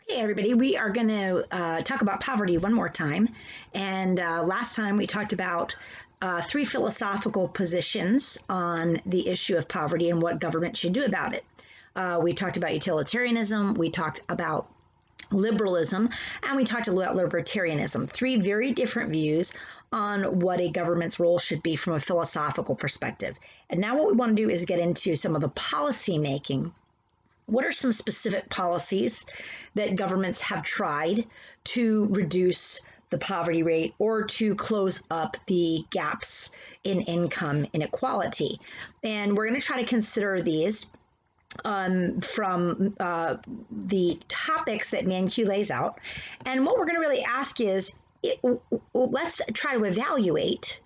Hey, everybody, we are going to talk about poverty one more time. And last time we talked about three philosophical positions on the issue of poverty and what government should do about it. We talked about utilitarianism, we talked about liberalism, and we talked about libertarianism. Three very different views on what a government's role should be from a philosophical perspective. And now what we want to do is get into some of the policy making. What are some specific policies that governments have tried to reduce the poverty rate or to close up the gaps in income inequality? And we're going to try to consider these from the topics that ManQ lays out. And what we're going to really ask is, let's try to evaluate,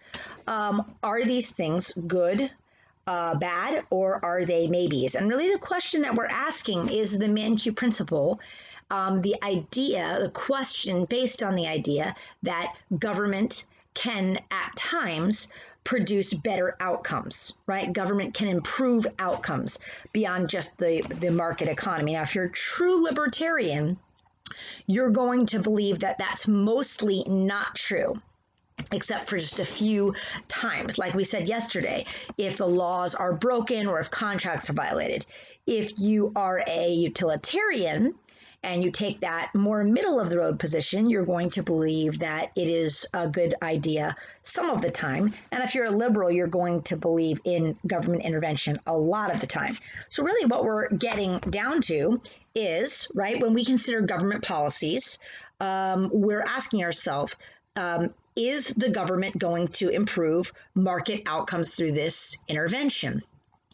are these things good, bad, or are they maybes? And really the question that we're asking is the ManQ principle, the question based on the idea that government can at times produce better outcomes, right? Government can improve outcomes beyond just the market economy. Now, if you're a true libertarian, you're going to believe that that's mostly not true, except for just a few times. Like we said yesterday, if the laws are broken or if contracts are violated. If you are a utilitarian and you take that more middle of the road position, you're going to believe that it is a good idea some of the time. And if you're a liberal, you're going to believe in government intervention a lot of the time. So really what we're getting down to is, right, when we consider government policies, we're asking ourselves, is the government going to improve market outcomes through this intervention?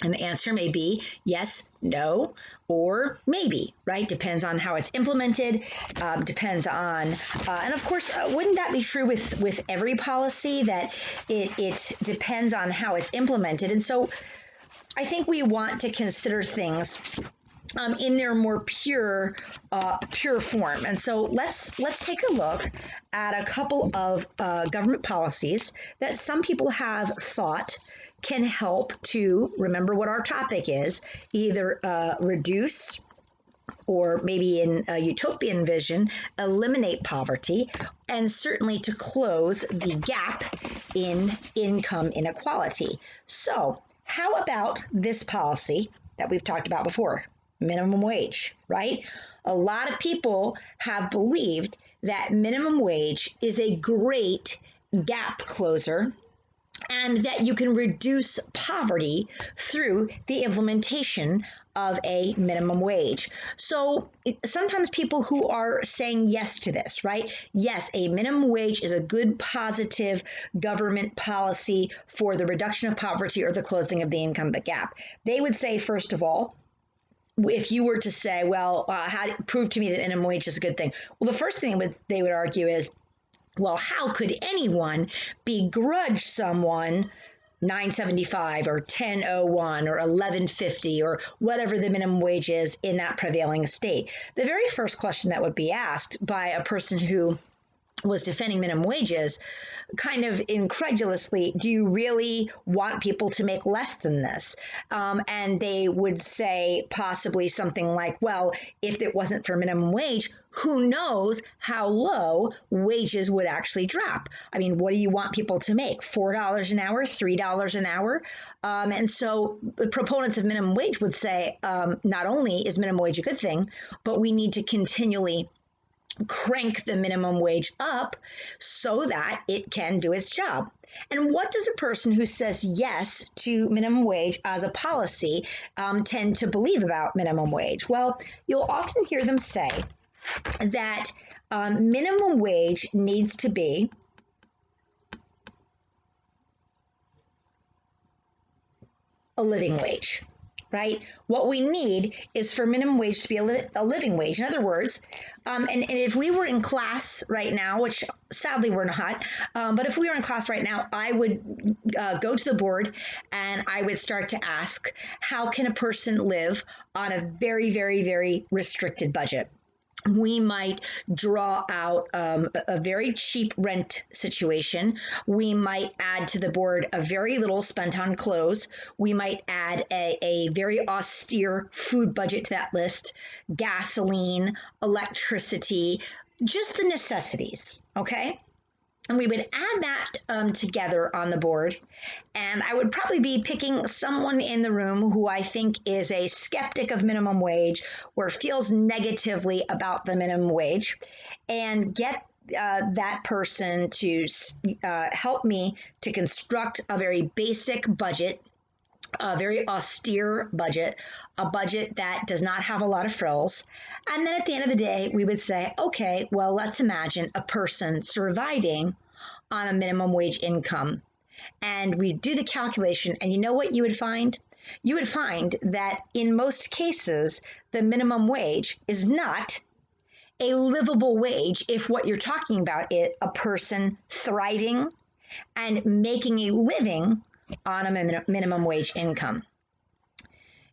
And the answer may be yes, no, or maybe, right? Depends on how it's implemented, depends on, and of course, wouldn't that be true with every policy, that it depends on how it's implemented? And so I think we want to consider things in their more pure form. And so let's take a look at a couple of government policies that some people have thought can help to, remember what our topic is, either reduce or maybe in a utopian vision, eliminate poverty, and certainly to close the gap in income inequality. So how about this policy that we've talked about before? Minimum wage, right? A lot of people have believed that minimum wage is a great gap closer and that you can reduce poverty through the implementation of a minimum wage. So sometimes people who are saying yes to this, right? Yes, a minimum wage is a good, positive government policy for the reduction of poverty or the closing of the income gap. They would say, first of all, if you were to say, well, prove to me that minimum wage is a good thing. Well, the first thing they would argue is, well, how could anyone begrudge someone $9.75 or $10.01 or $11.50 or whatever the minimum wage is in that prevailing state? The very first question that would be asked by a person who was defending minimum wages, kind of incredulously, do you really want people to make less than this? And they would say possibly something like, well, if it wasn't for minimum wage, who knows how low wages would actually drop? I mean, what do you want people to make? $4 an hour, $3 an hour? And so the proponents of minimum wage would say, not only is minimum wage a good thing, but we need to continually crank the minimum wage up so that it can do its job. And what does a person who says yes to minimum wage as a policy tend to believe about minimum wage? Well, you'll often hear them say that minimum wage needs to be a living wage, right? What we need is for minimum wage to be a living wage. In other words, and if we were in class right now, which sadly we're not, but if we were in class right now, I would go to the board and I would start to ask, how can a person live on a very, very, very restricted budget? We might draw out a very cheap rent situation. We might add to the board a very little spent on clothes. We might add a very austere food budget to that list, gasoline, electricity, just the necessities, okay? And we would add that together on the board. And I would probably be picking someone in the room who I think is a skeptic of minimum wage or feels negatively about the minimum wage, and get that person to help me to construct a very basic budget, a very austere budget, a budget that does not have a lot of frills. And then at the end of the day, we would say, okay, well, let's imagine a person surviving on a minimum wage income. And we do the calculation, and you know what you would find? You would find that in most cases, the minimum wage is not a livable wage if what you're talking about is a person thriving and making a living on a minimum wage income.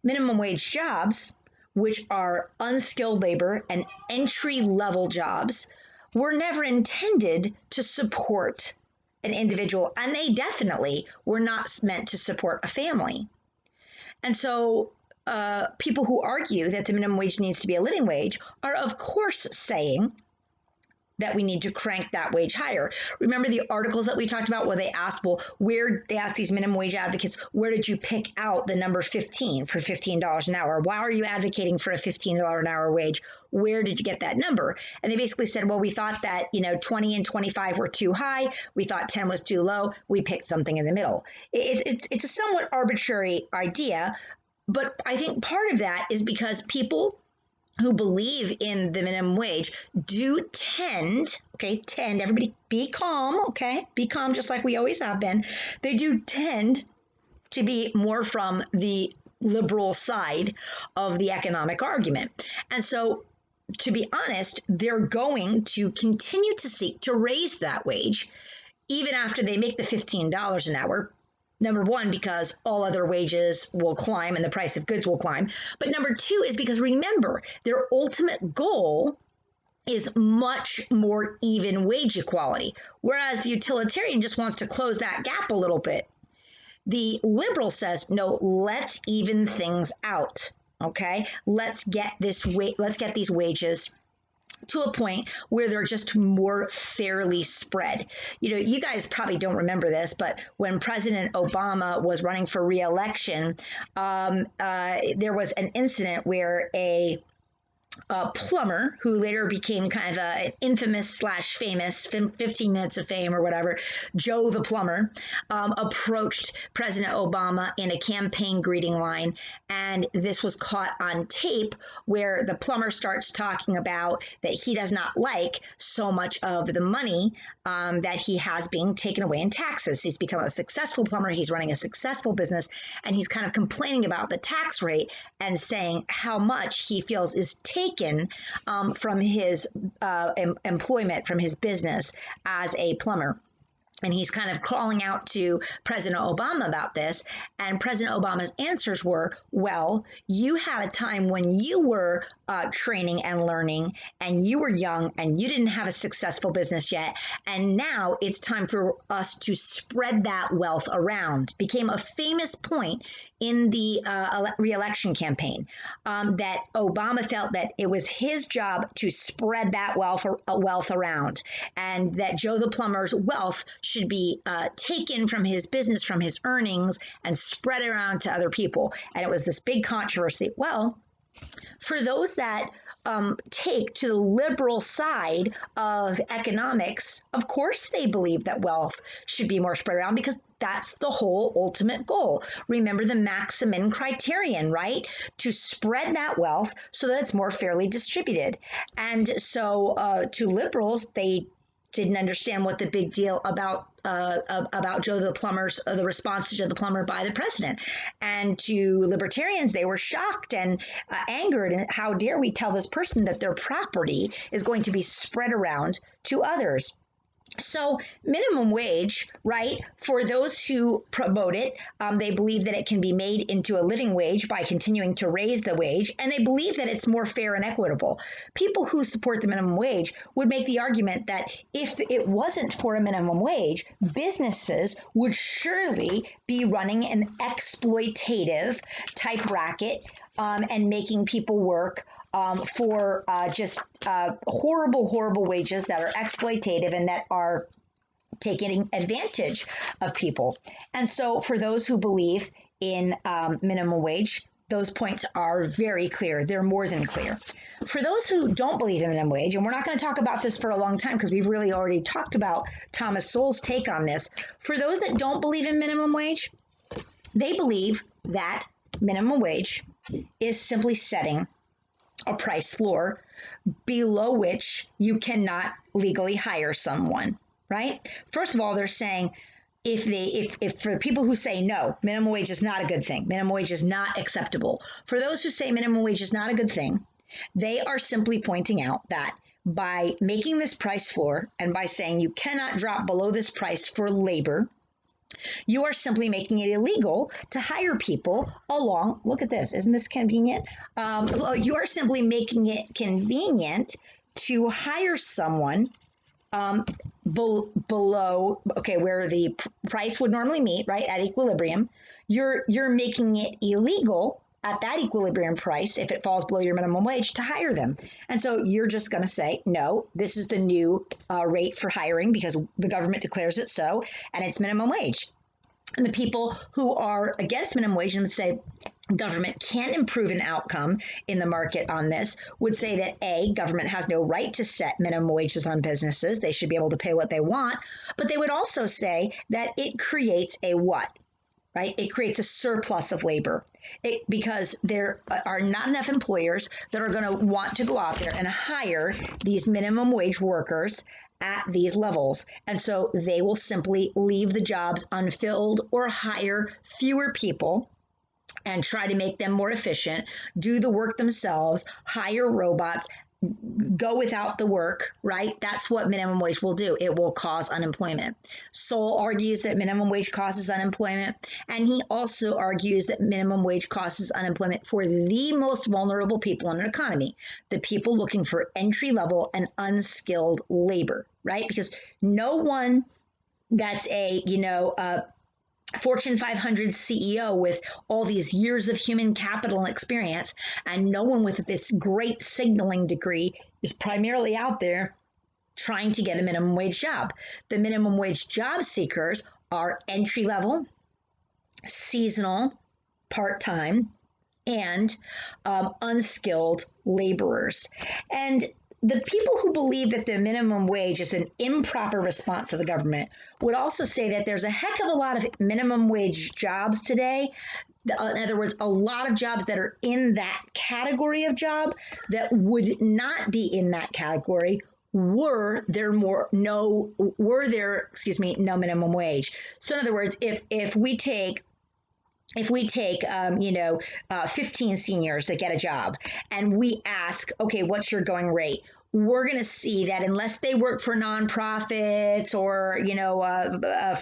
Minimum wage jobs, which are unskilled labor and entry level jobs, were never intended to support an individual, and they definitely were not meant to support a family. And so people who argue that the minimum wage needs to be a living wage are, of course, saying that we need to crank that wage higher. Remember the articles that we talked about where they asked, well, they asked these minimum wage advocates, where did you pick out the number 15 for $15 an hour? Why are you advocating for a $15 an hour wage? Where did you get that number? And they basically said, well, we thought that, 20 and 25 were too high. We thought 10 was too low. We picked something in the middle. It's a somewhat arbitrary idea, but I think part of that is because people who believe in the minimum wage do tend, everybody be calm, okay? Be calm just like we always have been. They do tend to be more from the liberal side of the economic argument. And so, to be honest, they're going to continue to seek to raise that wage even after they make the $15 an hour. Number one, because all other wages will climb and the price of goods will climb. But number two is because, remember, their ultimate goal is much more even wage equality, whereas the utilitarian just wants to close that gap a little bit. The liberal says, no, let's even things out. Okay, let's get these wages to a point where they're just more fairly spread. You guys probably don't remember this, but when President Obama was running for re-election, there was an incident where a plumber who later became kind of an infamous / famous 15 minutes of fame or whatever, Joe the plumber, approached President Obama in a campaign greeting line. And this was caught on tape where the plumber starts talking about that he does not like so much of the money that he has being taken away in taxes. He's become a successful plumber. He's running a successful business, and he's kind of complaining about the tax rate and saying how much he feels is taken from his employment, from his business as a plumber. And he's kind of calling out to President Obama about this. And President Obama's answers were, well, you had a time when you were training and learning, and you were young, and you didn't have a successful business yet. And now it's time for us to spread that wealth around. Became a famous point in the re-election campaign, that Obama felt that it was his job to spread that wealth around, and that Joe the plumber's wealth should be taken from his business, from his earnings, and spread around to other people. And it was this big controversy. Well, for those that take to the liberal side of economics, of course they believe that wealth should be more spread around, because that's the whole ultimate goal. Remember the maximum criterion, right? To spread that wealth so that it's more fairly distributed. And so to liberals, they didn't understand what the big deal about Joe the plumber's the response to Joe the plumber by the president. And to libertarians, they were shocked and angered. And how dare we tell this person that their property is going to be spread around to others? So minimum wage, right, for those who promote it, they believe that it can be made into a living wage by continuing to raise the wage, and they believe that it's more fair and equitable. People who support the minimum wage would make the argument that if it wasn't for a minimum wage, businesses would surely be running an exploitative type racket, and making people work for just horrible, horrible wages that are exploitative and that are taking advantage of people. And so, for those who believe in minimum wage, those points are very clear. They're more than clear. For those who don't believe in minimum wage, and we're not going to talk about this for a long time because we've really already talked about Thomas Sowell's take on this. For those that don't believe in minimum wage, they believe that minimum wage is simply setting a price floor below which you cannot legally hire someone, right? First of all, they're saying if for people who say no, minimum wage is not a good thing, minimum wage is not acceptable. For those who say minimum wage is not a good thing, they are simply pointing out that by making this price floor and by saying you cannot drop below this price for labor, you are simply making it illegal to hire people along. Look at this. Isn't this convenient? You are simply making it convenient to hire someone below, okay, where the price would normally meet, right, at equilibrium. You're making it illegal at that equilibrium price, if it falls below your minimum wage, to hire them. And so you're just going to say, no, this is the new rate for hiring because the government declares it so, and it's minimum wage. And the people who are against minimum wage and say government can't improve an outcome in the market on this would say that A, government has no right to set minimum wages on businesses. They should be able to pay what they want. But they would also say that it creates a what? Right? It creates a surplus of labor because there are not enough employers that are going to want to go out there and hire these minimum wage workers at these levels. And so they will simply leave the jobs unfilled or hire fewer people and try to make them more efficient, do the work themselves, hire robots, go without the work, right? That's what minimum wage will do. It will cause unemployment. Sowell argues that minimum wage causes unemployment, and he also argues that minimum wage causes unemployment for the most vulnerable people in an economy, the people looking for entry-level and unskilled labor, right? Because no one that's a Fortune 500 CEO with all these years of human capital and experience, and no one with this great signaling degree is primarily out there trying to get a minimum wage job. The minimum wage job seekers are entry level, seasonal, part-time, and unskilled laborers. And the people who believe that the minimum wage is an improper response to the government would also say that there's a heck of a lot of minimum wage jobs today. In other words, a lot of jobs that are in that category of job that would not be in that category were there no minimum wage. So in other words, if we take 15 seniors that get a job and we ask, okay, what's your going rate? We're going to see that unless they work for nonprofits or,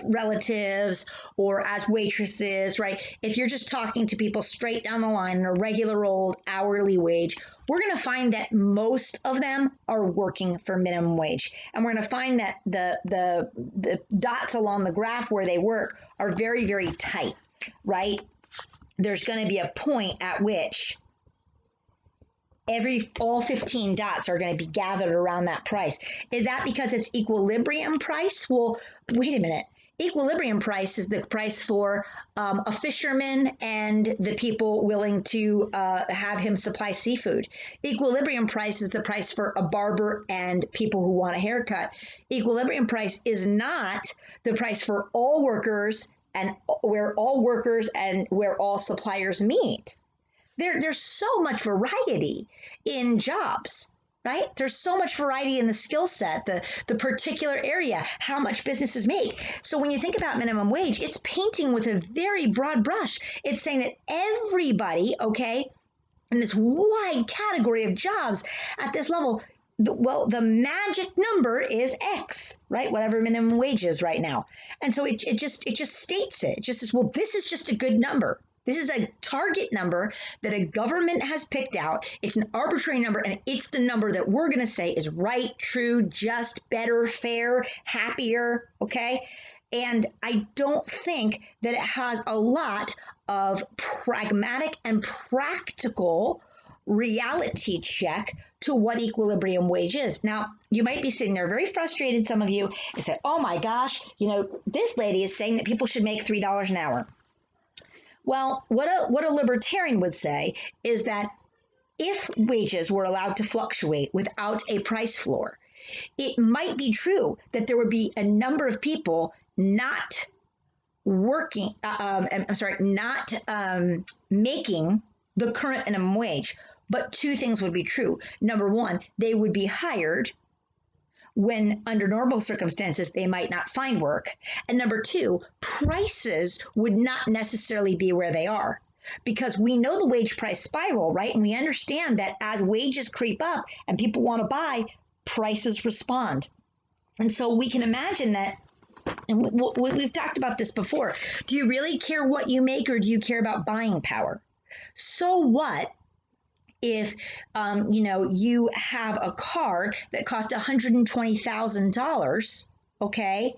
relatives or as waitresses, right? If you're just talking to people straight down the line in a regular old hourly wage, we're going to find that most of them are working for minimum wage. And we're going to find that the dots along the graph where they work are very, very tight. Right? There's going to be a point at which all 15 dots are going to be gathered around that price. Is that because it's equilibrium price? Well, wait a minute. Equilibrium price is the price for a fisherman and the people willing to have him supply seafood. Equilibrium price is the price for a barber and people who want a haircut. Equilibrium price is not the price for all workers and where all workers and where all suppliers meet. There's so much variety in jobs, right? There's so much variety in the skill set, the particular area, how much businesses make. So when you think about minimum wage, it's painting with a very broad brush. It's saying that everybody, okay, in this wide category of jobs at this level, the magic number is X, right? Whatever minimum wage is right now. And so it just states it. It just says, well, this is just a good number. This is a target number that a government has picked out. It's an arbitrary number, and it's the number that we're going to say is right, true, just, better, fair, happier, okay? And I don't think that it has a lot of pragmatic and practical reality check to what equilibrium wage is. Now, you might be sitting there very frustrated, some of you, and say, oh my gosh, this lady is saying that people should make $3 an hour. Well, what a libertarian would say is that if wages were allowed to fluctuate without a price floor, it might be true that there would be a number of people not working, not making the current minimum wage. But two things would be true. Number one, they would be hired when under normal circumstances they might not find work. And number two, prices would not necessarily be where they are. Because we know the wage price spiral, right? And we understand that as wages creep up and people want to buy, prices respond. And so we can imagine that, and we've talked about this before. Do you really care what you make, or do you care about buying power? So what if you have a car that cost $120,000, okay,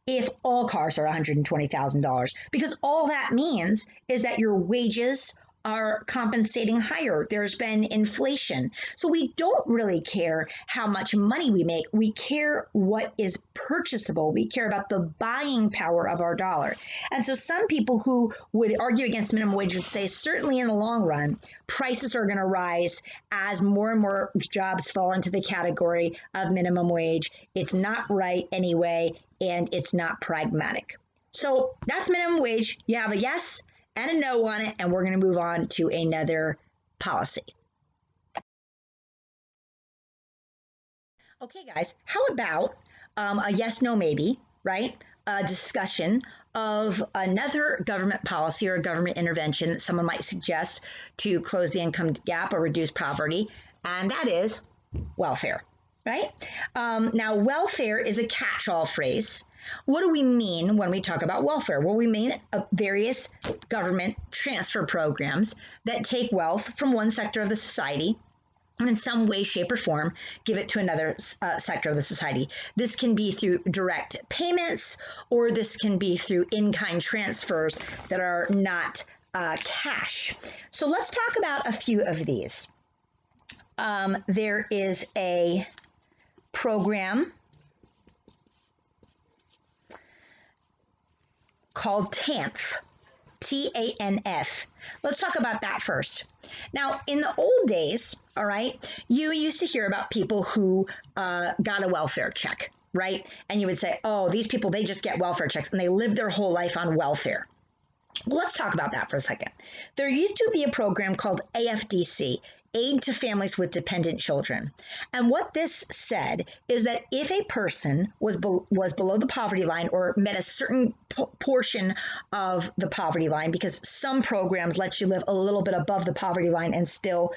if all cars are $120,000? Because all that means is that your wages are compensating higher. There's been inflation. So we don't really care how much money we make. We care what is purchasable. We care about the buying power of our dollar. And so some people who would argue against minimum wage would say, certainly in the long run, prices are going to rise as more and more jobs fall into the category of minimum wage. It's not right anyway, and it's not pragmatic. So that's minimum wage. You have a yes and a no on it, and we're going to move on to another policy. Okay, guys, how about a yes, no, maybe, right? A discussion of another government policy or a government intervention that someone might suggest to close the income gap or reduce poverty, and that is welfare, right? Now, welfare is a catch-all phrase. What do we mean when we talk about welfare? Well, we mean various government transfer programs that take wealth from one sector of the society and in some way, shape, or form give it to another sector of the society. This can be through direct payments, or this can be through in-kind transfers that are not cash. So let's talk about a few of these. There is a program called TANF, TANF. Let's talk about that first. Now, in the old days, all right, you used to hear about people who got a welfare check, right? And you would say, oh, these people, they just get welfare checks and they live their whole life on welfare. Well, let's talk about that for a second. There used to be a program called AFDC, Aid to Families with Dependent Children. And what this said is that if a person was below the poverty line or met a certain portion of the poverty line, because some programs let you live a little bit above the poverty line and still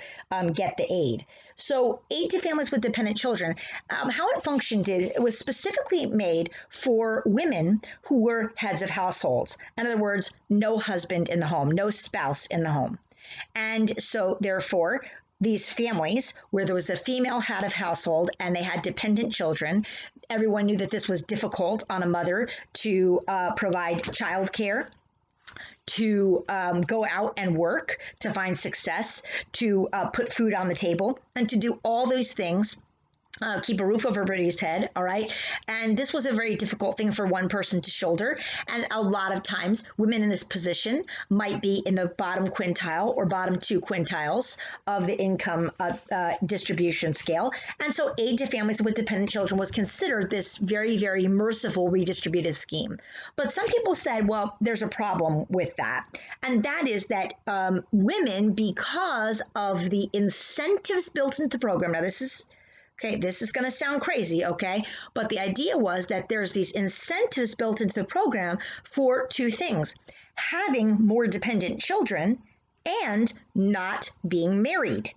get the aid. So Aid to Families with Dependent Children, how it functioned is it was specifically made for women who were heads of households. In other words, no husband in the home, no spouse in the home. And so therefore, these families where there was a female head of household and they had dependent children, everyone knew that this was difficult on a mother to provide childcare, to go out and work, to find success, to put food on the table, and to do all those things. Keep a roof over everybody's head, all right? And this was a very difficult thing for one person to shoulder. And a lot of times, women in this position might be in the bottom quintile or bottom 2 quintiles of the income distribution scale. And so Aid to Families with Dependent Children was considered this very, very merciful redistributive scheme. But some people said, well, there's a problem with that. And that is that women, because of the incentives built into the program, now this is going to sound crazy, okay? But the idea was that there's these incentives built into the program for two things: having more dependent children and not being married.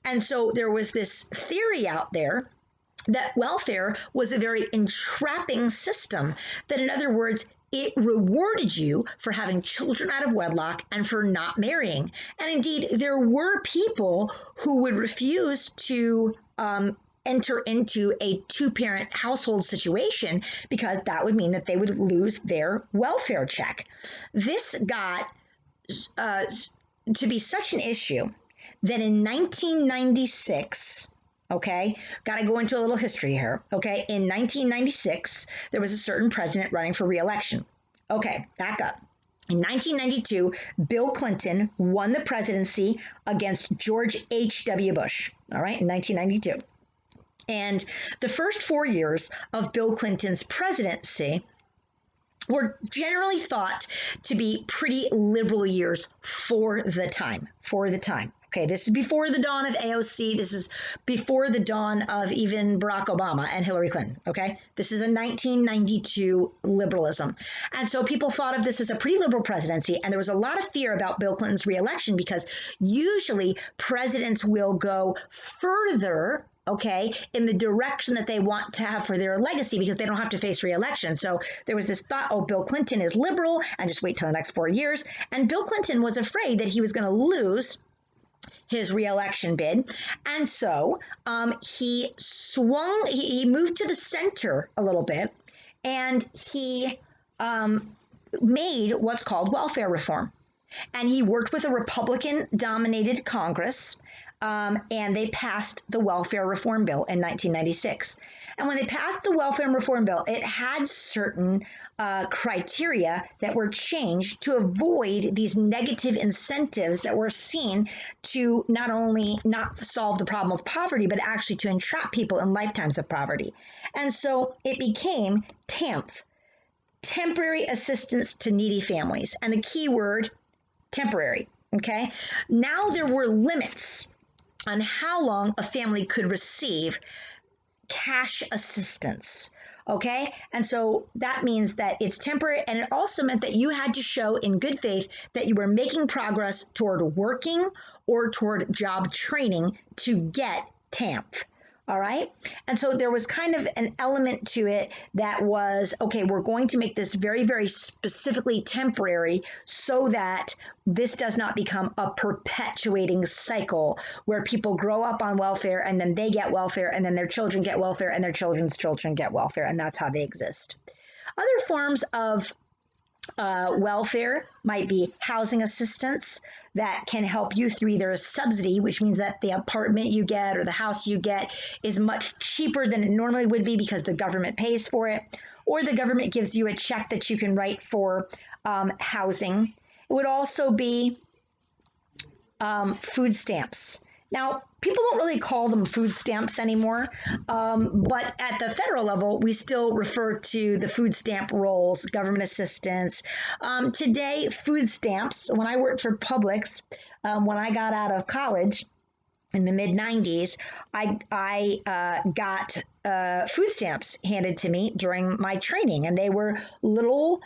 And so there was this theory out there that welfare was a very entrapping system, that in other words, it rewarded you for having children out of wedlock and for not marrying. And indeed, there were people who would refuse to enter into a two-parent household situation because that would mean that they would lose their welfare check. This got to be such an issue that in 1996, okay, got to go into a little history here, okay, in 1996, there was a certain president running for re-election. Okay, back up. In 1992, Bill Clinton won the presidency against George H.W. Bush, all right, in 1992. And the first 4 years of Bill Clinton's presidency were generally thought to be pretty liberal years for the time. Okay, this is before the dawn of AOC. This is before the dawn of even Barack Obama and Hillary Clinton. Okay, this is a 1992 liberalism. And so people thought of this as a pretty liberal presidency. And there was a lot of fear about Bill Clinton's reelection because usually presidents will go further, okay, in the direction that they want to have for their legacy because they don't have to face re-election. So there was this thought, oh, Bill Clinton is liberal and just wait till the next 4 years. And Bill Clinton was afraid that he was going to lose his re-election bid. And so he moved to the center a little bit, and he made what's called welfare reform. And he worked with a Republican-dominated Congress, and they passed the welfare reform bill in 1996. And when they passed the welfare reform bill, it had certain criteria that were changed to avoid these negative incentives that were seen to not only not solve the problem of poverty, but actually to entrap people in lifetimes of poverty. And so it became TAMF, Temporary Assistance to Needy Families. And the key word, temporary, okay? Now there were limits on how long a family could receive cash assistance, okay? And so that means that it's temporary, and it also meant that you had to show in good faith that you were making progress toward working or toward job training to get TAMF. All right. And so there was kind of an element to it that was, okay, we're going to make this very, very specifically temporary so that this does not become a perpetuating cycle where people grow up on welfare and then they get welfare and then their children get welfare and their children's children get welfare. And that's how they exist. Other forms of welfare might be housing assistance that can help you through either a subsidy, which means that the apartment you get or the house you get is much cheaper than it normally would be because the government pays for it, or the government gives you a check that you can write for housing. It would also be food stamps. Now, people don't really call them food stamps anymore, but at the federal level, we still refer to the food stamp rolls, government assistance. Today, food stamps, when I worked for Publix, when I got out of college, in the mid-90s, I got food stamps handed to me during my training, and they were little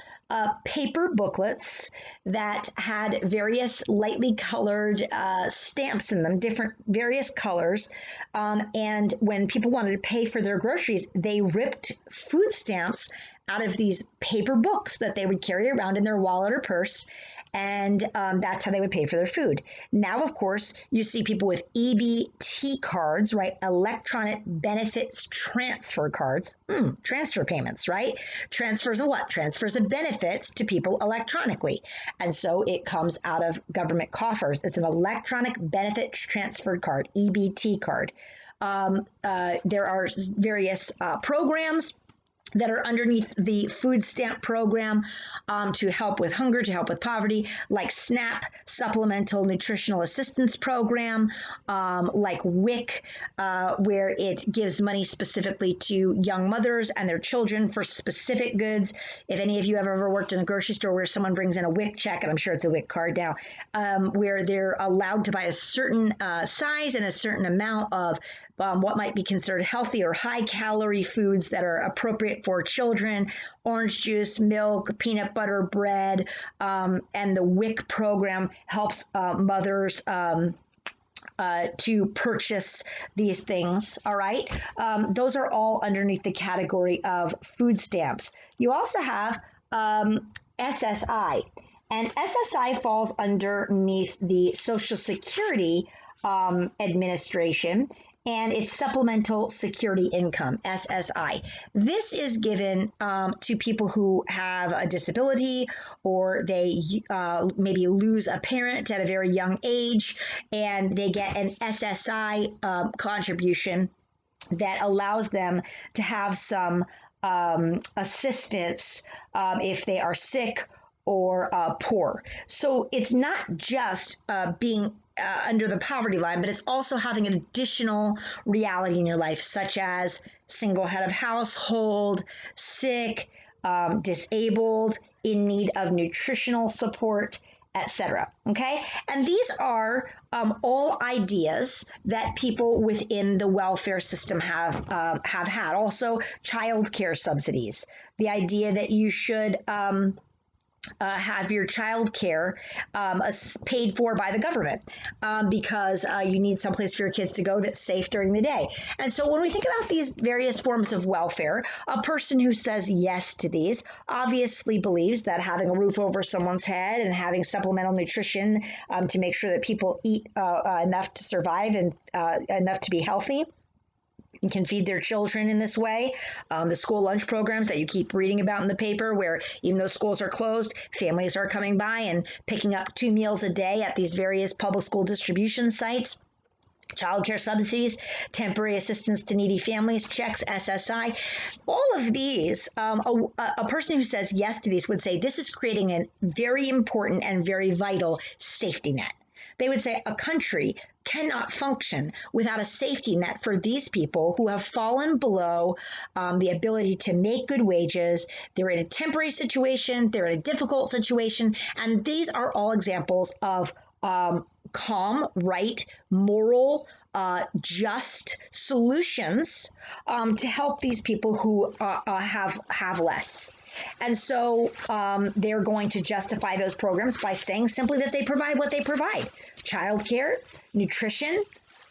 paper booklets that had various lightly colored stamps in them, different various colors. And when people wanted to pay for their groceries, they ripped food stamps out of these paper books that they would carry around in their wallet or purse. And that's how they would pay for their food. Now, of course, you see people with EBT cards, right? Electronic benefits transfer cards. Transfer payments, right? Transfers of what? Transfers of benefits to people electronically. And so it comes out of government coffers. It's an electronic benefit transfer card, EBT card. There are various programs that are underneath the food stamp program to help with hunger, to help with poverty, like SNAP, Supplemental Nutritional Assistance Program, like WIC, where it gives money specifically to young mothers and their children for specific goods. If any of you have ever worked in a grocery store where someone brings in a WIC check, and I'm sure it's a WIC card now, where they're allowed to buy a certain size and a certain amount of what might be considered healthy or high-calorie foods that are appropriate for children, orange juice, milk, peanut butter, bread, and the WIC program helps mothers to purchase these things. All right. Those are all underneath the category of food stamps. You also have SSI, and SSI falls underneath the Social Security Administration, and it's supplemental security income, SSI. This is given to people who have a disability, or they maybe lose a parent at a very young age, and they get an SSI contribution that allows them to have some assistance if they are sick or poor. So it's not just being under the poverty line, but it's also having an additional reality in your life, such as single head of household, sick, disabled, in need of nutritional support, etc. Okay, and these are all ideas that people within the welfare system have had. Also, child care subsidies, the idea that you should have your child care paid for by the government because you need someplace for your kids to go that's safe during the day. And so when we think about these various forms of welfare, a person who says yes to these obviously believes that having a roof over someone's head and having supplemental nutrition to make sure that people eat enough to survive and enough to be healthy and can feed their children in this way. The school lunch programs that you keep reading about in the paper, where even though schools are closed, families are coming by and picking up 2 meals a day at these various public school distribution sites. Child care subsidies, temporary assistance to needy families, checks, SSI, all of these, a person who says yes to these would say this is creating a very important and very vital safety net. They would say a country cannot function without a safety net for these people who have fallen below the ability to make good wages. They're in a temporary situation, they're in a difficult situation, and these are all examples of calm, right, moral, just solutions to help these people who have less. And so they're going to justify those programs by saying simply that they provide what they provide: childcare, nutrition,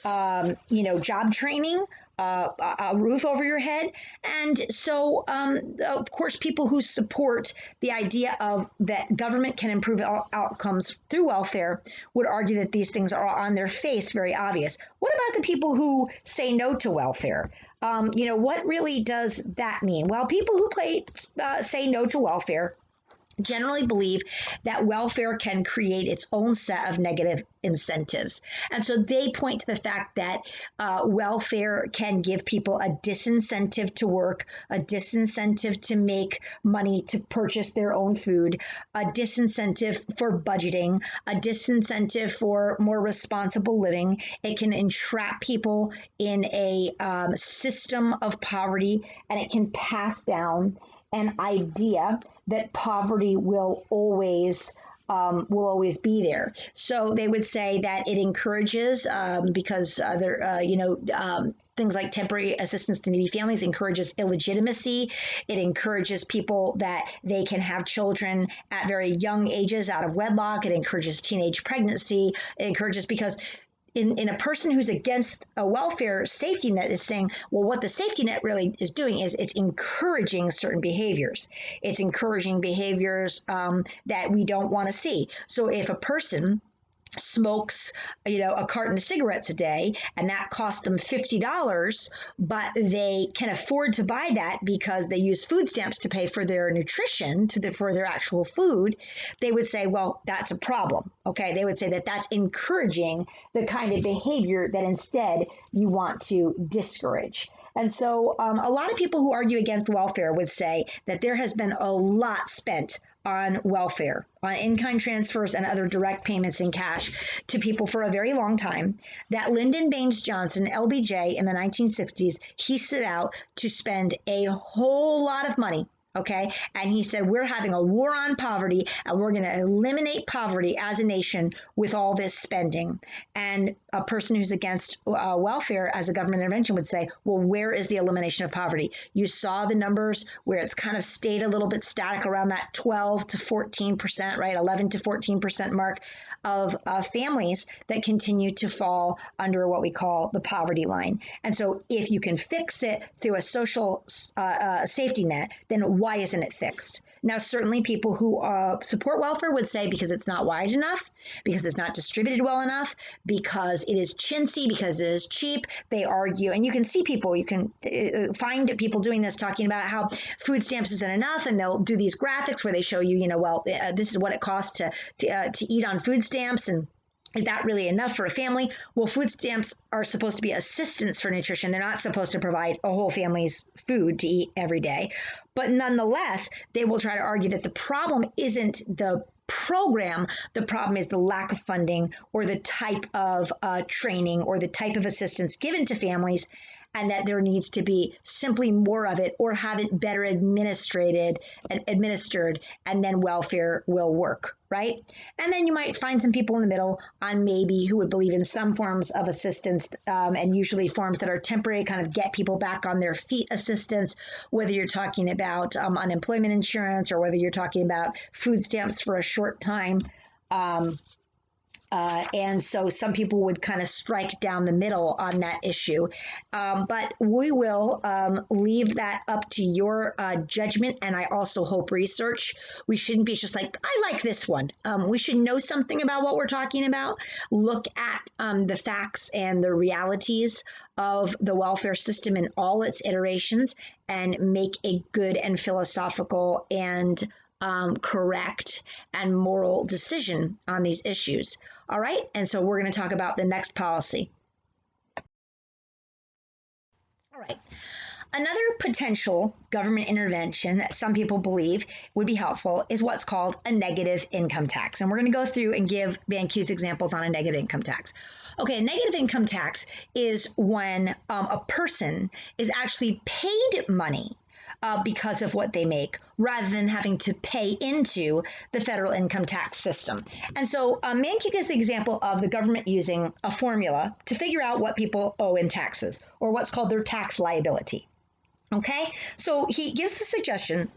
job training, a roof over your head. And so, of course, people who support the idea of that government can improve outcomes through welfare would argue that these things are on their face very obvious. What about the people who say no to welfare? What really does that mean? Well, people who say no to welfare generally believe that welfare can create its own set of negative incentives. And so they point to the fact that welfare can give people a disincentive to work, a disincentive to make money to purchase their own food, a disincentive for budgeting, a disincentive for more responsible living. It can entrap people in a system of poverty, and it can pass down an idea that poverty will always be there. So they would say that it encourages, because things like temporary assistance to needy families encourages illegitimacy. It encourages people that they can have children at very young ages out of wedlock. It encourages teenage pregnancy. It encourages, because in a person who's against a welfare safety net is saying, well, what the safety net really is doing is it's encouraging certain behaviors. It's encouraging behaviors that we don't want to see. So if a person smokes, a carton of cigarettes a day, and that costs them $50, but they can afford to buy that because they use food stamps to pay for their nutrition, for their actual food, they would say, well, that's a problem. Okay, they would say that that's encouraging the kind of behavior that instead you want to discourage. And so a lot of people who argue against welfare would say that there has been a lot spent on welfare, on in-kind transfers and other direct payments in cash to people for a very long time, that Lyndon Baines Johnson, LBJ, in the 1960s, he set out to spend a whole lot of money Okay. And he said, we're having a war on poverty and we're going to eliminate poverty as a nation with all this spending. And a person who's against welfare as a government intervention would say, well, where is the elimination of poverty? You saw the numbers where it's kind of stayed a little bit static around that 12 to 14%, right? 11 to 14% mark of families that continue to fall under what we call the poverty line. And so if you can fix it through a social safety net, then why isn't it fixed? Now, certainly people who support welfare would say because it's not wide enough, because it's not distributed well enough, because it is chintzy, because it is cheap. They argue, and you can see people, you can find people doing this, talking about how food stamps isn't enough, and they'll do these graphics where they show you, well, this is what it costs to eat on food stamps, and is that really enough for a family? Well, food stamps are supposed to be assistance for nutrition. They're not supposed to provide a whole family's food to eat every day. But nonetheless, they will try to argue that the problem isn't the program. The problem is the lack of funding or the type of training or the type of assistance given to families, and that there needs to be simply more of it or have it better administered, and then welfare will work, right? And then you might find some people in the middle on maybe who would believe in some forms of assistance, and usually forms that are temporary, kind of get people back on their feet assistance, whether you're talking about unemployment insurance or whether you're talking about food stamps for a short time. And so some people would kind of strike down the middle on that issue. But we will leave that up to your judgment, and I also hope research. We shouldn't be just like, I like this one. We should know something about what we're talking about, look at the facts and the realities of the welfare system in all its iterations, and make a good and philosophical and correct and moral decision on these issues. All right. And so we're going to talk about the next policy. All right. Another potential government intervention that some people believe would be helpful is what's called a negative income tax. And we're going to go through and give Van-Q's examples on a negative income tax. Okay, a negative income tax is when a person is actually paid money because of what they make, rather than having to pay into the federal income tax system. And so Mankiw gives the example of the government using a formula to figure out what people owe in taxes, or what's called their tax liability. Okay, so he gives the suggestion.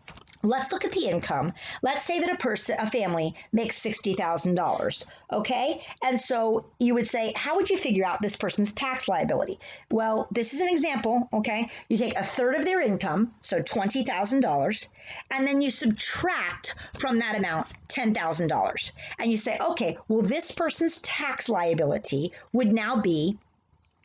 Let's look at the income. Let's say that a family makes $60,000. Okay, and so you would say, how would you figure out this person's tax liability? Well, this is an example. Okay, you take a third of their income, so $20,000, and then you subtract from that amount $10,000, and you say, okay, well, this person's tax liability would now be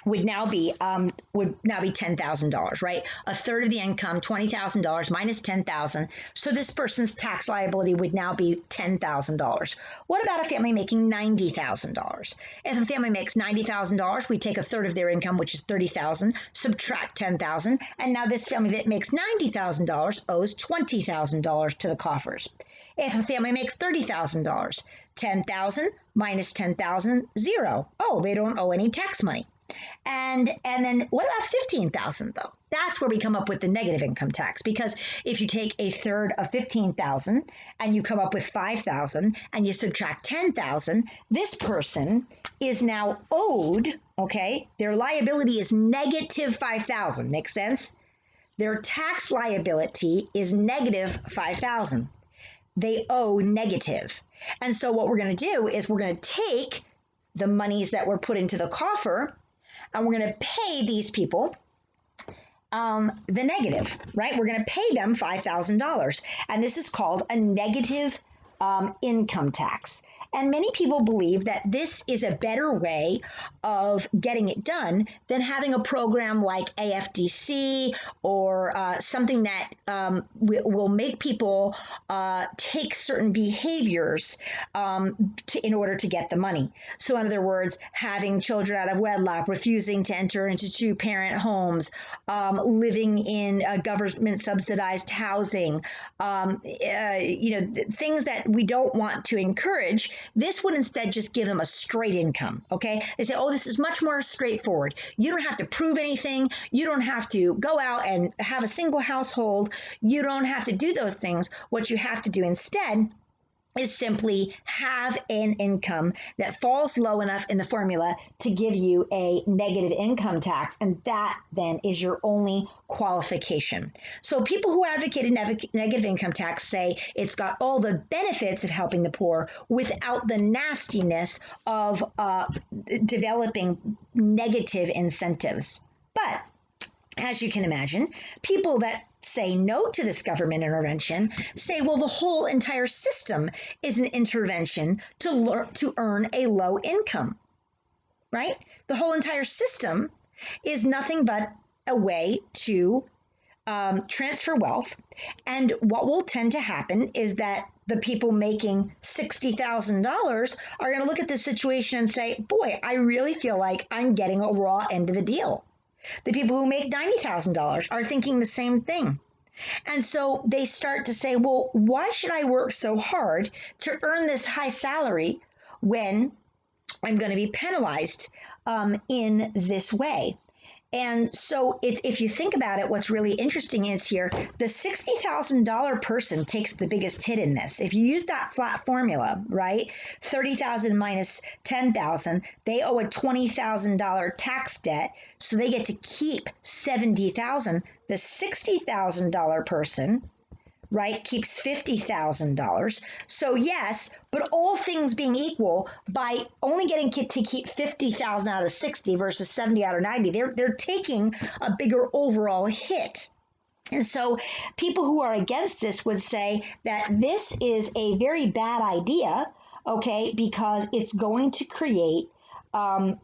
$10,000, right? A third of the income, $20,000 minus $10,000. So this person's tax liability would now be $10,000. What about a family making $90,000? If a family makes $90,000, we take a third of their income, which is $30,000, subtract $10,000, and now this family that makes $90,000 owes $20,000 to the coffers. If a family makes $30,000, 10,000 minus 10,000, zero. Oh, they don't owe any tax money. And then what about 15,000 though? That's where we come up with the negative income tax, because if you take a third of 15,000 and you come up with 5,000 and you subtract 10,000, this person is now owed, okay, their liability is negative 5,000. Makes sense? Their tax liability is negative 5,000. They owe negative. And so what we're going to do is we're going to take the monies that were put into the coffer, and we're going to pay these people the negative, right? We're going to pay them $5,000. And this is called a negative income tax. And many people believe that this is a better way of getting it done than having a program like AFDC or something that will make people take certain behaviors in order to get the money. So in other words, having children out of wedlock, refusing to enter into two-parent homes, living in government subsidized housing, things that we don't want to encourage. This would instead just give them a straight income, okay? They say, oh, this is much more straightforward. You don't have to prove anything. You don't have to go out and have a single household. You don't have to do those things. What you have to do instead is simply have an income that falls low enough in the formula to give you a negative income tax, and that then is your only qualification. So people who advocate a negative income tax say it's got all the benefits of helping the poor without the nastiness of developing negative incentives. But as you can imagine, people that say no to this government intervention say, well, the whole entire system is an intervention to earn a low income, right? The whole entire system is nothing but a way to transfer wealth. And what will tend to happen is that the people making $60,000 are going to look at this situation and say, boy, I really feel like I'm getting a raw end of the deal. The people who make $90,000 are thinking the same thing. And so they start to say, well, why should I work so hard to earn this high salary when I'm going to be penalized in this way? And so if you think about it, what's really interesting is here, the $60,000 person takes the biggest hit in this. If you use that flat formula, right, 30,000 minus 10,000, they owe a $20,000 tax debt, so they get to keep 70,000. The $60,000 person, right, keeps $50,000. So yes, but all things being equal, by only getting to keep 50,000 out of 60 versus 70 out of 90, they're taking a bigger overall hit. And so people who are against this would say that this is a very bad idea, okay, because it's going to create a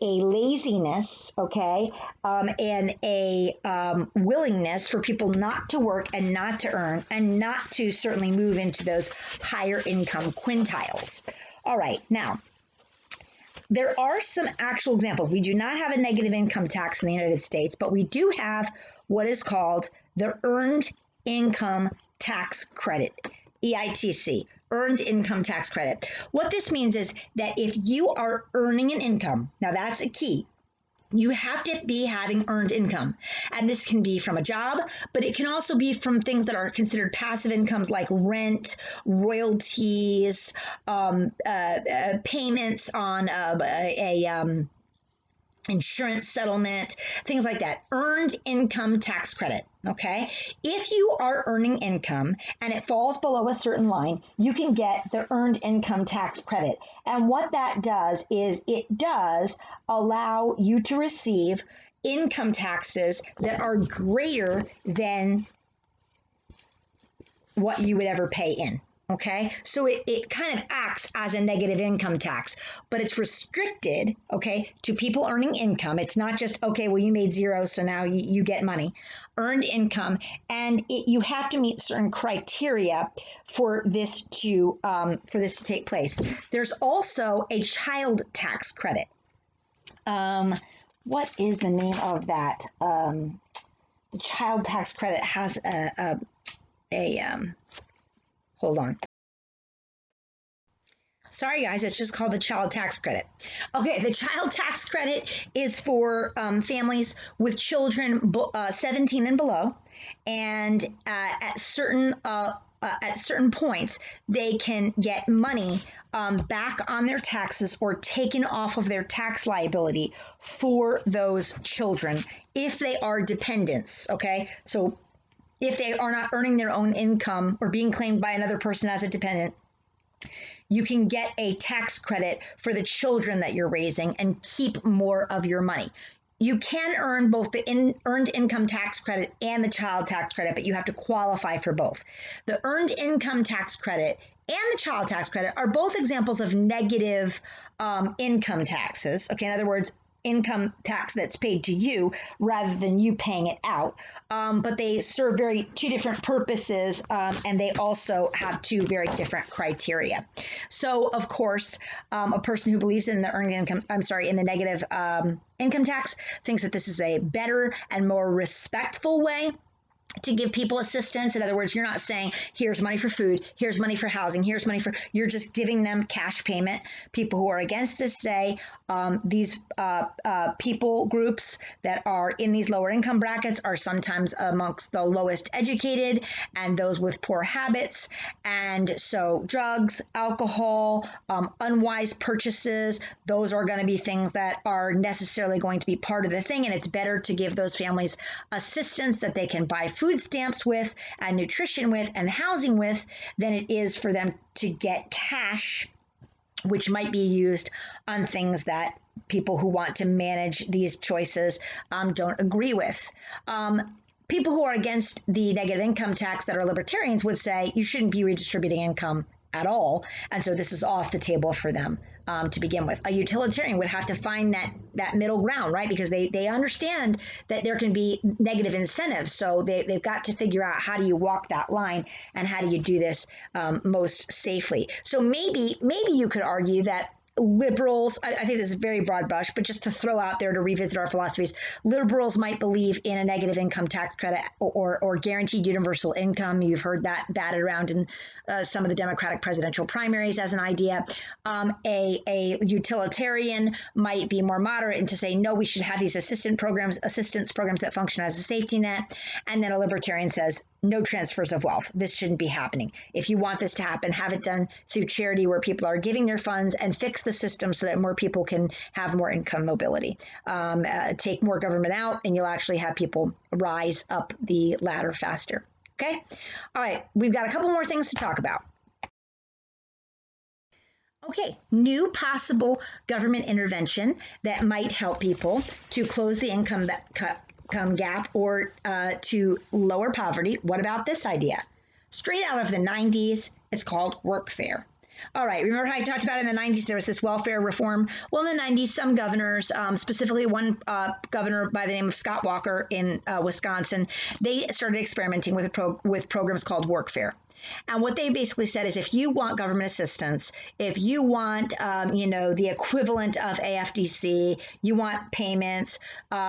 laziness, okay, and a willingness for people not to work and not to earn and not to certainly move into those higher income quintiles. All right, now, there are some actual examples. We do not have a negative income tax in the United States, but we do have what is called the Earned Income Tax Credit, EITC. Earned income tax credit. What this means is that if you are earning an income, now that's a key, you have to be having earned income. And this can be from a job, but it can also be from things that are considered passive incomes like rent, royalties, payments on a insurance settlement, things like that. Earned income tax credit, okay? If you are earning income and it falls below a certain line, you can get the earned income tax credit. And what that does is it does allow you to receive income taxes that are greater than what you would ever pay in. Okay, so it kind of acts as a negative income tax, but it's restricted, okay, to people earning income. It's not just, okay, well, you made zero, so now you get money. Earned income, and you have to meet certain criteria for this to take place. There's also a child tax credit. What is the name of that? The child tax credit has hold on. Sorry, guys, it's just called the child tax credit. Okay, the child tax credit is for families with children 17 and below, and at certain points, they can get money back on their taxes or taken off of their tax liability for those children if they are dependents. Okay, so if they are not earning their own income or being claimed by another person as a dependent, you can get a tax credit for the children that you're raising and keep more of your money. You can earn both the earned income tax credit and the child tax credit, but you have to qualify for both. The earned income tax credit and the child tax credit are both examples of negative income taxes. Okay, in other words, income tax that's paid to you rather than you paying it out. But they serve two different purposes, and they also have two very different criteria. So, of course, a person who believes in the in the negative income tax thinks that this is a better and more respectful way to give people assistance. In other words, you're not saying, here's money for food, here's money for housing, here's money for, you're just giving them cash payment. People who are against this say these people groups that are in these lower income brackets are sometimes amongst the lowest educated and those with poor habits. And so drugs, alcohol, unwise purchases, those are going to be things that are necessarily going to be part of the thing. And it's better to give those families assistance that they can buy food stamps with and nutrition with and housing with than it is for them to get cash, which might be used on things that people who want to manage these choices don't agree with. People who are against the negative income tax that are libertarians would say you shouldn't be redistributing income at all. And so this is off the table for them to begin with. A utilitarian would have to find that middle ground, right? Because they understand that there can be negative incentives. So they've got to figure out, how do you walk that line and how do you do this most safely? So maybe you could argue that liberals, I think this is very broad brush, but just to throw out there to revisit our philosophies, liberals might believe in a negative income tax credit or guaranteed universal income. You've heard that batted around in some of the Democratic presidential primaries as an idea. A utilitarian might be more moderate and to say, no, we should have these assistance programs that function as a safety net. And then a libertarian says, no transfers of wealth. This shouldn't be happening. If you want this to happen, have it done through charity where people are giving their funds, and fix the system so that more people can have more income mobility. Take more government out and you'll actually have people rise up the ladder faster. Okay? All right, we've got a couple more things to talk about. Okay, new possible government intervention that might help people to close the income gap or to lower poverty. What about this idea? Straight out of the 90s, it's called workfare. All right, remember how I talked about in the 90s, there was this welfare reform? Well, in the 90s, some governors, specifically one governor by the name of Scott Walker in Wisconsin, they started experimenting with programs called workfare. And what they basically said is, if you want government assistance, if you want, the equivalent of AFDC, you want payments,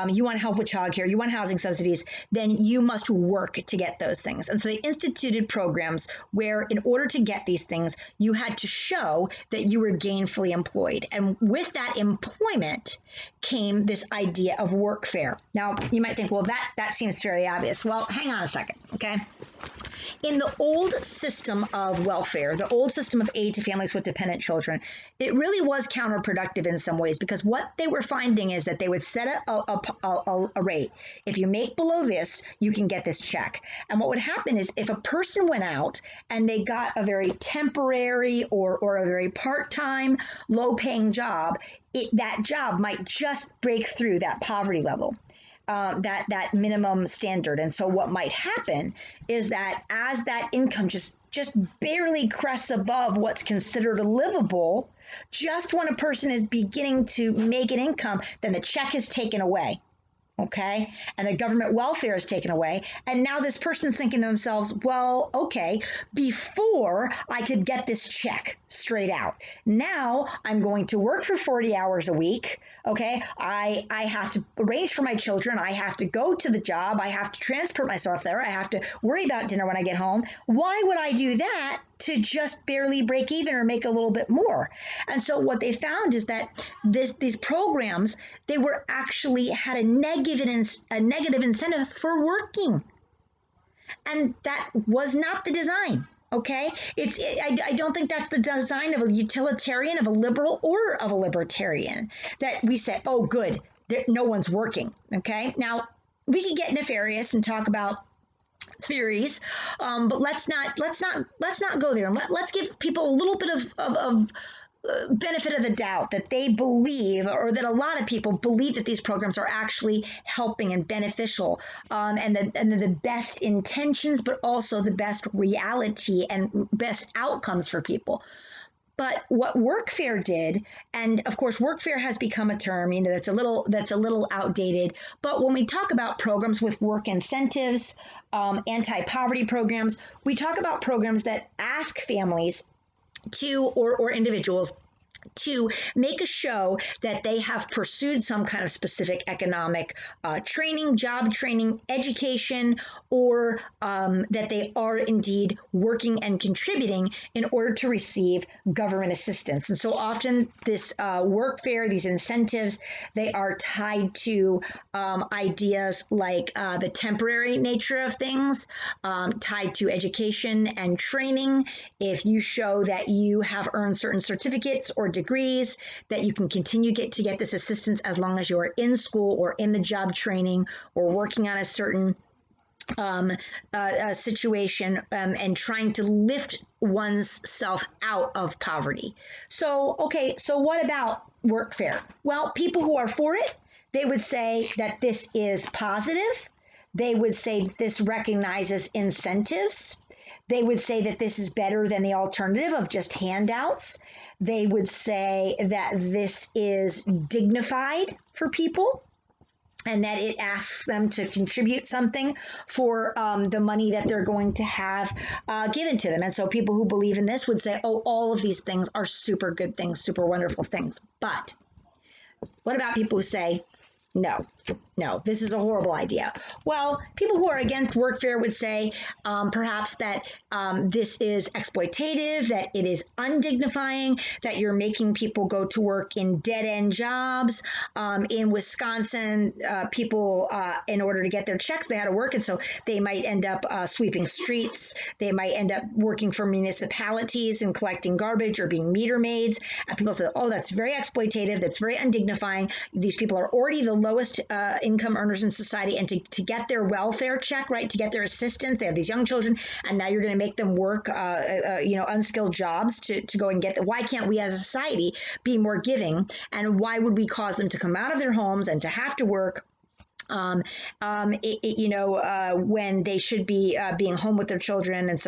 you want help with childcare, you want housing subsidies, then you must work to get those things. And so they instituted programs where, in order to get these things, you had to show that you were gainfully employed. And with that employment came this idea of workfare. Now, you might think, well, that seems fairly obvious. Well, hang on a second, okay? In the old system of welfare, the old system of aid to families with dependent children, it really was counterproductive in some ways, because what they were finding is that they would set a rate. If you make below this, you can get this check. And what would happen is, if a person went out and they got a very temporary or a very part-time, low-paying job, that job might just break through that poverty level. That minimum standard. And so what might happen is that as that income just barely crests above what's considered livable, just when a person is beginning to make an income, then the check is taken away. Okay. And the government welfare is taken away. And now this person's thinking to themselves, well, okay, before I could get this check straight out, now I'm going to work for 40 hours a week. Okay. I have to arrange for my children. I have to go to the job. I have to transport myself there. I have to worry about dinner when I get home. Why would I do that to just barely break even or make a little bit more? And so what they found is that these programs, they were actually had a negative incentive for working. And that was not the design. Okay, I don't think that's the design of a utilitarian, of a liberal, or of a libertarian, that we say, oh, good, no one's working. Okay, now we can get nefarious and talk about theories, but let's not go there. Let's give people a little bit of benefit of the doubt that they believe, or that a lot of people believe, that these programs are actually helping and beneficial, and the best intentions, but also the best reality and best outcomes for people. But what workfare did, and of course, workfare has become a term, that's a little outdated. But when we talk about programs with work incentives, anti-poverty programs, we talk about programs that ask families to, or individuals, to make a show that they have pursued some kind of specific economic training, job training, education, or that they are indeed working and contributing in order to receive government assistance. And so often this workfare, these incentives, they are tied to ideas like the temporary nature of things, tied to education and training. If you show that you have earned certain certificates or degrees, that you can continue to get this assistance as long as you are in school or in the job training or working on a certain situation and trying to lift one's self out of poverty. So, okay, so what about workfare? Well, people who are for it, they would say that this is positive. They would say that this recognizes incentives. They would say that this is better than the alternative of just handouts. They would say that this is dignified for people and that it asks them to contribute something for the money that they're going to have given to them. And so people who believe in this would say, oh, all of these things are super good things, super wonderful things. But what about people who say, no, this is a horrible idea? Well, people who are against workfare would say perhaps that this is exploitative, that it is undignifying, that you're making people go to work in dead-end jobs. In Wisconsin, people, in order to get their checks, they had to work, and so they might end up sweeping streets. They might end up working for municipalities and collecting garbage or being meter maids. And people say, oh, that's very exploitative, that's very undignifying. These people are already the lowest income earners in society, and to get their welfare check, right, to get their assistance, they have these young children, and now you're going to make them work, unskilled jobs to go and get them. Why can't we as a society be more giving? And why would we cause them to come out of their homes and to have to work when they should be being home with their children and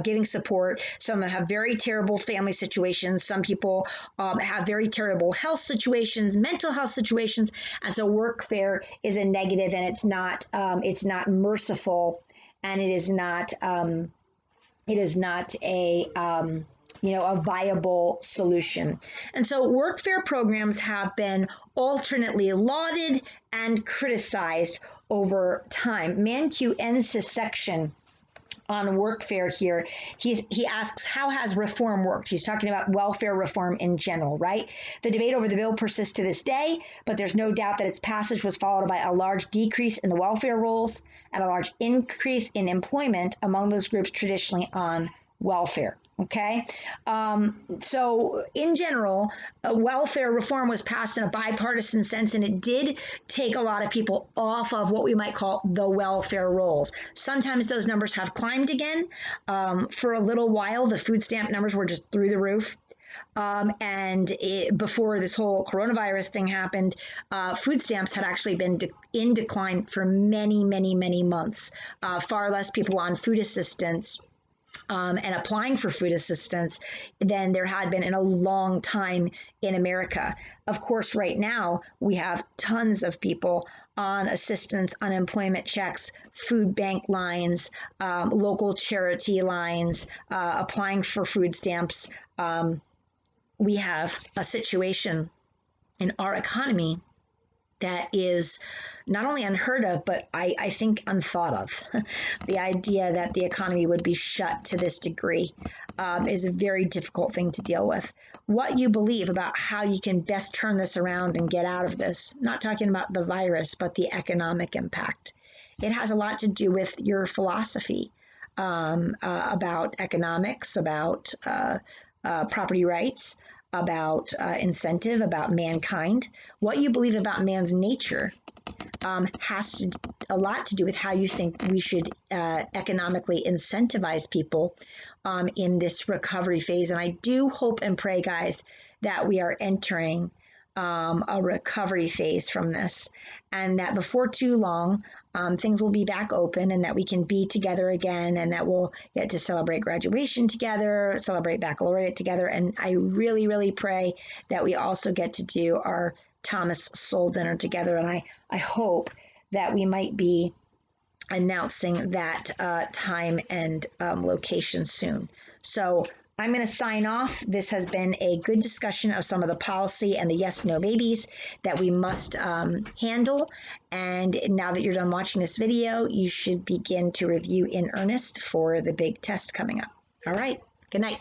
giving support? Some have very terrible family situations. Some people have very terrible health situations, mental health situations, and so workfare is a negative, and it's not merciful, and it is not a viable solution. And so workfare programs have been alternately lauded and criticized over time. Mankiw ends his section on workfare here. He asks, how has reform worked? He's talking about welfare reform in general, right? The debate over the bill persists to this day, but there's no doubt that its passage was followed by a large decrease in the welfare rolls and a large increase in employment among those groups traditionally on welfare. Okay. So in general, welfare reform was passed in a bipartisan sense, and it did take a lot of people off of what we might call the welfare rolls. Sometimes those numbers have climbed again. For a little while, the food stamp numbers were just through the roof. Before this whole coronavirus thing happened, food stamps had actually been in decline for many, many, many months. Far less people on food assistance and applying for food assistance than there had been in a long time in America. Of course, right now, we have tons of people on assistance, unemployment checks, food bank lines, local charity lines, applying for food stamps. We have a situation in our economy that is not only unheard of, but I think unthought of. The idea that the economy would be shut to this degree is a very difficult thing to deal with. What you believe about how you can best turn this around and get out of this, not talking about the virus, but the economic impact. It has a lot to do with your philosophy about economics, about property rights, about incentive, about mankind. What you believe about man's nature has a lot to do with how you think we should economically incentivize people in this recovery phase. And I do hope and pray, guys, that we are entering a recovery phase from this, and that before too long, things will be back open, and that we can be together again, and that we'll get to celebrate graduation together, celebrate baccalaureate together. And I really, really pray that we also get to do our Thomas Soul Dinner together. And I hope that we might be announcing that time and location soon. So I'm going to sign off. This has been a good discussion of some of the policy and the yes no maybes that we must handle. And now that you're done watching this video, you should begin to review in earnest for the big test coming up. All right. Good night.